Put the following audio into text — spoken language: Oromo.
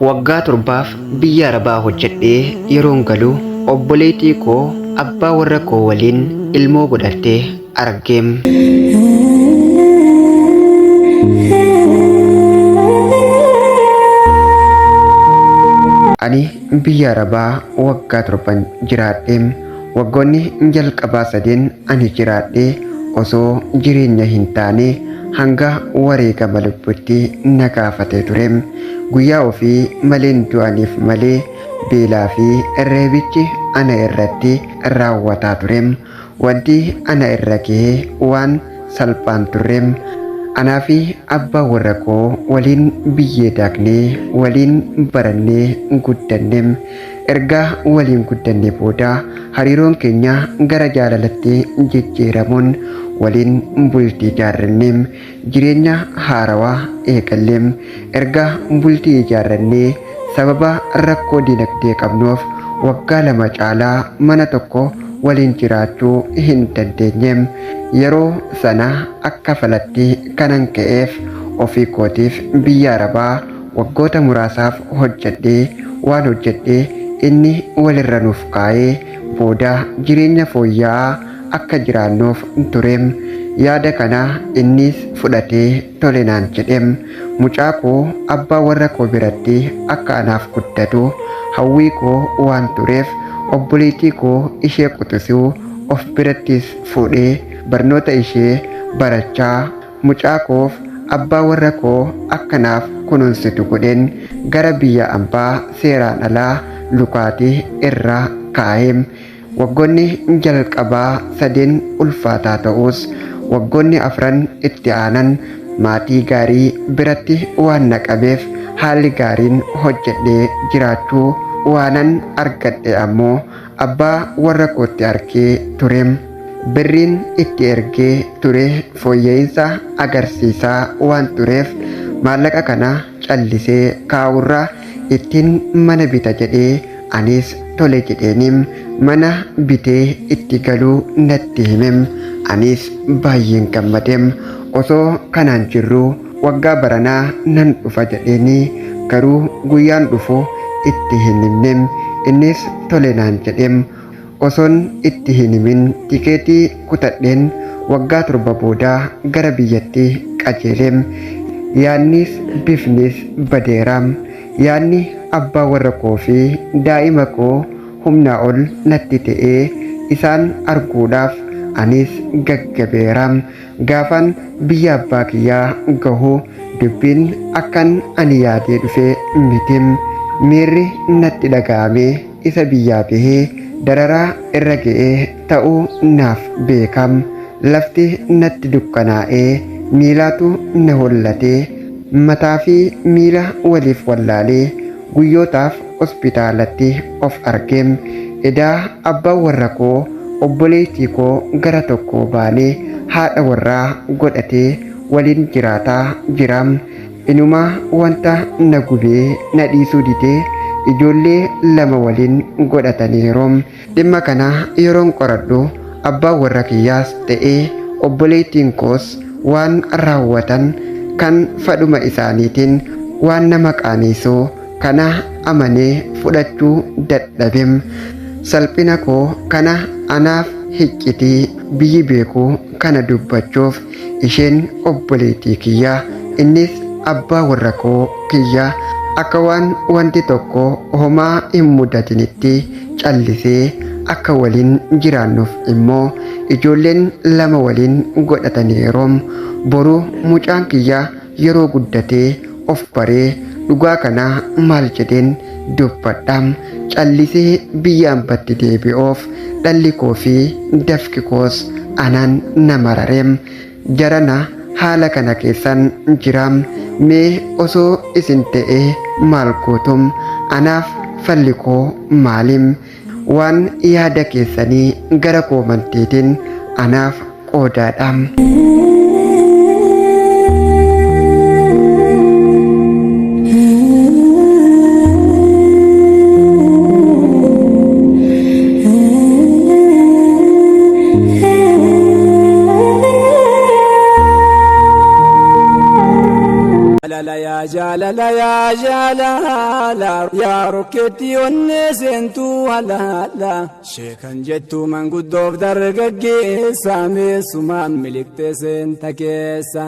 Waggaa torbaaf biyya Arabaa hojjedhee yeroon galu obboleettii koo abbaa warra koo waliin ilmoo godhattee argeem. Ani biyya Arabaa waggaa torban jiraadheem. Waggoonni jalqabaa sadeen ani jiraadhee osoo jireenya hin taane hanga wareegama lubbuutti na gaafatee tureem. Guyyaa ofii maleen du'aniif malee beelaa fi reebichi ana irratti raawwataa tureem. Wanti ana irra ga'ee waan salphaan tureem. Anaa fi abbaa warra koo waliin biyyee daaknee waliin barannee guddanneem. Erga waliin guddanne booda hariiroon keenya gara jaalalatti jijjiiramuun waliin bultii ijaarranneem. Jireenya haarawaa eegalleem. Erga bultii ijaarrannee sababa rakkoo dinagdee qabnuuf waggaa 2 caalaa mana tokko waliin jiraachuu hin dandeenyeem. Yeroo sana akka falatti kanan ka'eef ofii kootiif biyya Arabaa waggoota muraasaaf hojjedhee waan hojjedhee inni walirra nuuf kaa'ee booda jireenya fooyya'aa akka jiraannuuf tureem. Yaada kana innis fudhatee tole naan jedheem. Mucaa koo abbaa warra koo biratti akka anaaf guddatu hawwii koo waan tureef obboleettii koo ishee quxisuu of birattis fuudhee barnoota ishee barachaa mucaa koof abbaa warra koo akkanaaf kunuunsitu godheen gara biyya ambaa seeraan alaa lukaatii irra kaa'eem. Waggoonni jalqabaa sadeen ulfaataa ta'us waggoonni 4 itti aanan maatii gaarii biratti waan na qabeef haalli gaariin hojjedhee jiraachuu waanan argadhe ammoo abbaa warra kootti arkee tureem. Birriin itti ergee ture fooyya'insa agarsiisaa waan tureef maallaqa kana callisee kaa'urraa ittiin mana bita jedhee anis tole jedheeniim mana bitee itti galuu natti himeem. Anis baay'een gammadeem. Osoo kanaan jirruu waggaa baranaa nan dhufa jedheeni garuu guyyaan dhufu itti hin himneem. Innis tole naan jedheem. Osoon itti hin himin tikeetii kutadheen waggaa 7 boodaa gara biyyatti qajeeleem. Yaannis bifnis badeeraam. Yaanni abbaa warra koo fi daa'ima koo humnaa ol natti ta'ee isaan arguudhaaf anis gaggabeeraam. Gaafan biyya abbaa kiyyaa gahu dubbiin akkan ani yaadee dhufee mitiim. Miirri natti dhaga'amee isa biyyaa bahee dararaa irra ga'ee ta'uu naaf beekam. Lafti natti dukkanaa'ee miilaatu na hollatee mataa fi miila waliif wallaalee guyyootaaf hospitaalatti of argeem. Edaa abbaa warra koo obboleettii koo gara tokko baanee haadha warraa godhatee waliin jiraataa jiraam. Inumaa wanta na gubee na dhiisuu didee ijoollee 2 waliin godhataniiroom. Dhimma kana yeroon qoradhu abbaa warra kiyyaas ta'ee obboleettiin koos waan raawwatan kan fadhuma isaaniitiin waan nama qaaniisuu kana amanee fudhachuu dadhabeem. Salphina koo kana anaaf hiccitii biyyi beekuu kana dubbachuuf isheen obboleettii kiyyaa innis abbaa warra koo kiyyaa akka waan wanti tokko homaa hin mudatinitti callisee akka waliin jiraannuuf immoo ijoolleen 2 waliin godhataniiroom. Boruu mucaan kiyyaa yeroo guddatee of baree dhugaa kana maal jedheen dubbadhaam. Callisee biyya ambatti deebi'uuf dhalli koo fi dafki koos anaan na marareem. Jarana haala kana keessan jiraam. Mee osoo isin ta'ee maal gootum? Anaaf falli koo maalim? Waan yaada keessanii gara koo mantiitiin anaaf qoodaadhaam. jaalala yaa jaalala yaa rokkeetti onne seentuu halaala sheekan jettu manguddoof dargaggeessa meessumaan miliqte seenta keessa